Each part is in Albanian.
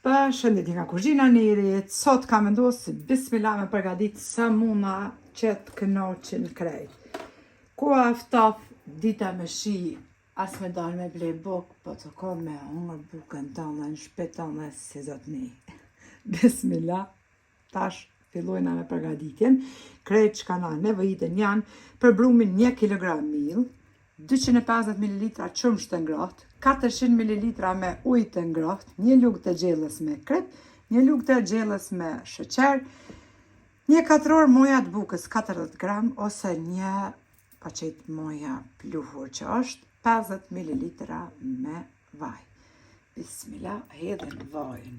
Përshëndetje nga kuzhina Nirit. Sot kam vendosur bismillah me përgatit samuna që të kënaqin krejt. Ku aftaf dita me shi, as me dal me ble buk, po të kom me hungër bukën tonë në shtëpi tonë si zotni. Bismillah. Tash fillojna me përgatitjen. Krejt që kanë nevojitën janë për brumin 1 kg miell, 250 ml qumësht të ngrohtë, 400 ml me ujë të ngrohtë, 1 lugë të gjellës me krep, 1 lugë të gjellës me sheqer, 1 katror moja të bukës 40 gram ose 1 paqet moja pluhur që është 50 ml me vaj. Bismillah, hedhin vajin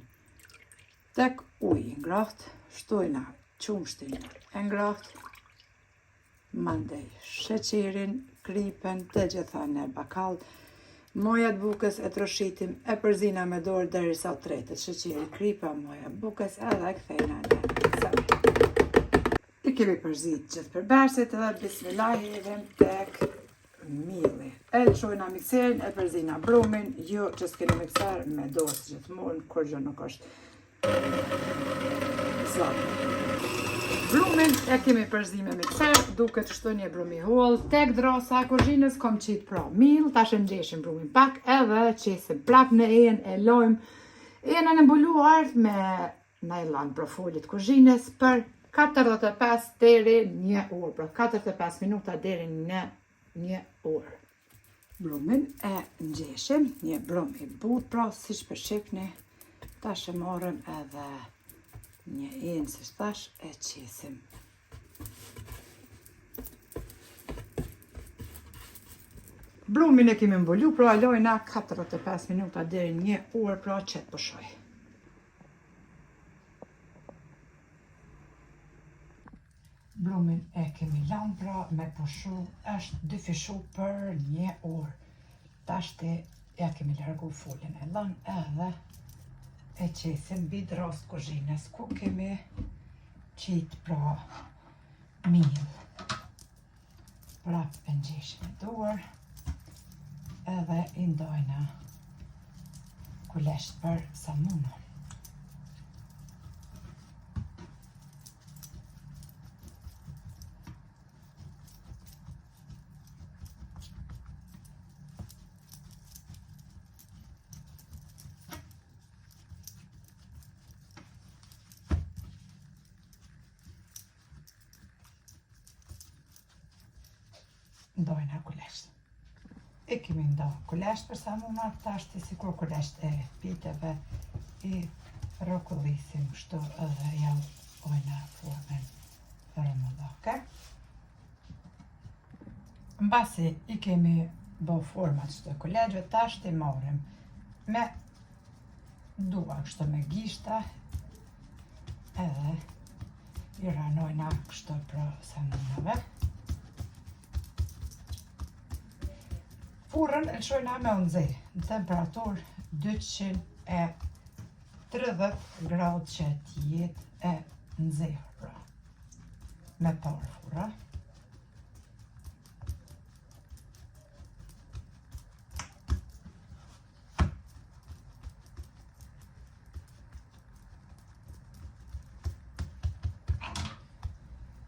tek ujë ngrohtë, shtojna qumshtin e ngrohtë, mandej sheqerin, kripen, të gjitha në bakall, moja të bukës e troshitim, e përzina me dorë derisa u tretet sheqeri, kripa, moja bukës edhe e kthejna në sallë. I kemi përzit gjithë përbersit edhe bismillah hedhim tek mielli. E çojna mikserin, e përzina brumin, jo që s'keni mikser me dorë gjithmonë, kur gjë nuk është zlatë. Brumin e kemi përzi me mikser, duke të shtoj një brumi holl. Tek drosa kuzhinës kom qitë pra miell, tash e nxeshim brumin pak edhe qesim prap në ejen e lojmë. Ejen e mbuluar me nylon profolit kuzhinës për 45 deri 1 orë, pra 45 minuta deri në 1 orë. Brumin e nxeshim, një brum i butë, pra siç po shihni, tash e marrim edhe një enë si thash e qesim. Brumin e kemi mbulu, pra lojna 45 minuta deri 1 orë, pra që të pushoj. Brumin e kemi lanë, pra me pushu, është dyfishu për 1 orë. Tashti ja kemi largu folën e lanë edhe e qesim mbi dros kuzhinës, ku kemi qitë pra miell. Prap e ngjeshim me dorë edhe i ndojna kulesht për samuna. Ndojna kulesht. E kemi ndo kulesht për samuna, tashti sikur kulesht e piteve i rrokullisim kështu edhe ja ojna formën rëmëllake. Mbasi i kemi bo format çdo kuleshve, tashti marrim me dua kështu me gishta edhe i ranojna kështu për samunave. Furrën e çojna me u nxehë në temperaturë 230 gradë që të jetë e nxehur pra. Me parë furra.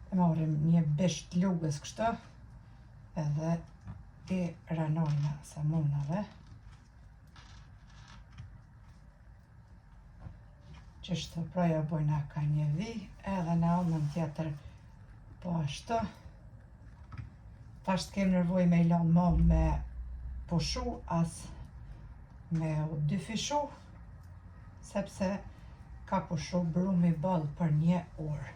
E marrim një bisht lugës kështu edhe i ranojna samunave. Qështu pra ja bojna ka një vi, edhe në anën tjetër po ashtu. Tash t'kem nevojë me i lanë më me pushu, as me u dyfishu, sepse ka pushu brumi ball për 1 orë.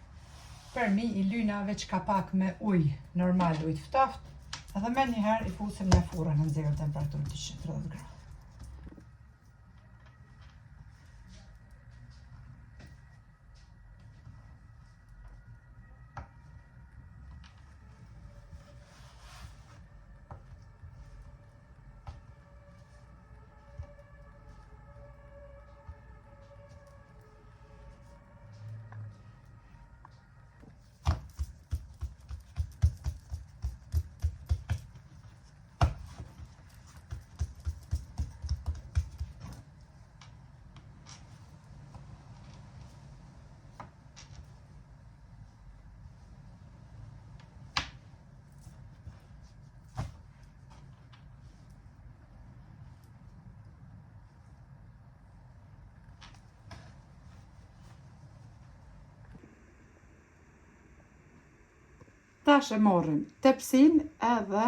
Për mi i lyna veç ka pak me ujë, normal ujë të ftoftë, edhe me njëherë i fusim në furrën në nxehur temperaturë 230 gradë. Tash e morrim tepsin edhe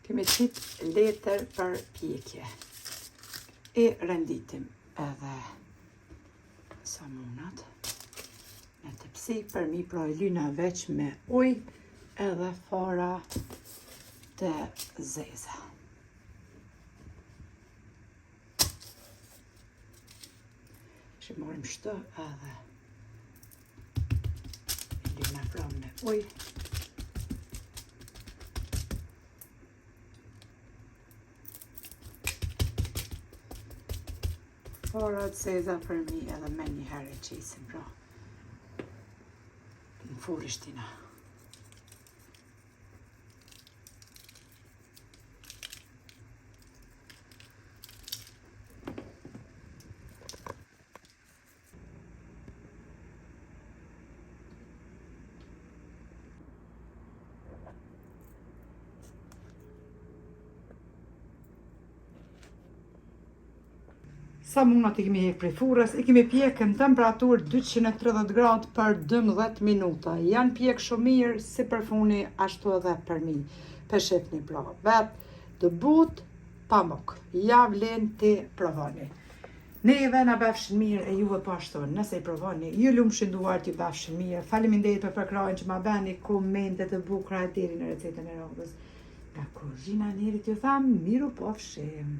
kemi qit letër për pjekje. E renditim edhe samunat në tepsi për mi pra e lyna veç me ujë edhe fara të zeza. Që morim shtë edhe e lyna pra me ujë. Fara të zeza për mi edhe me një herë e qisim pra në furishtina. Samunat i kemi hek prej furrës, i kemi pjekë në temperaturë 230 gradë për 12 minuta. Janë pjekë shumë mirë, si për funi, ashtu edhe për mi. Për shifni pra, vetë të but, pamuk. Ja vlen të provoni. Neve na befshin mirë e juve pashtu, nëse i provoni, ju lumshin duart ju befshin mirë. Faleminderit për përkrajnë që ma beni komentet të bukura deri në recetën e radhës. Nga kuzhina Nerit ju tham, miru pofshim.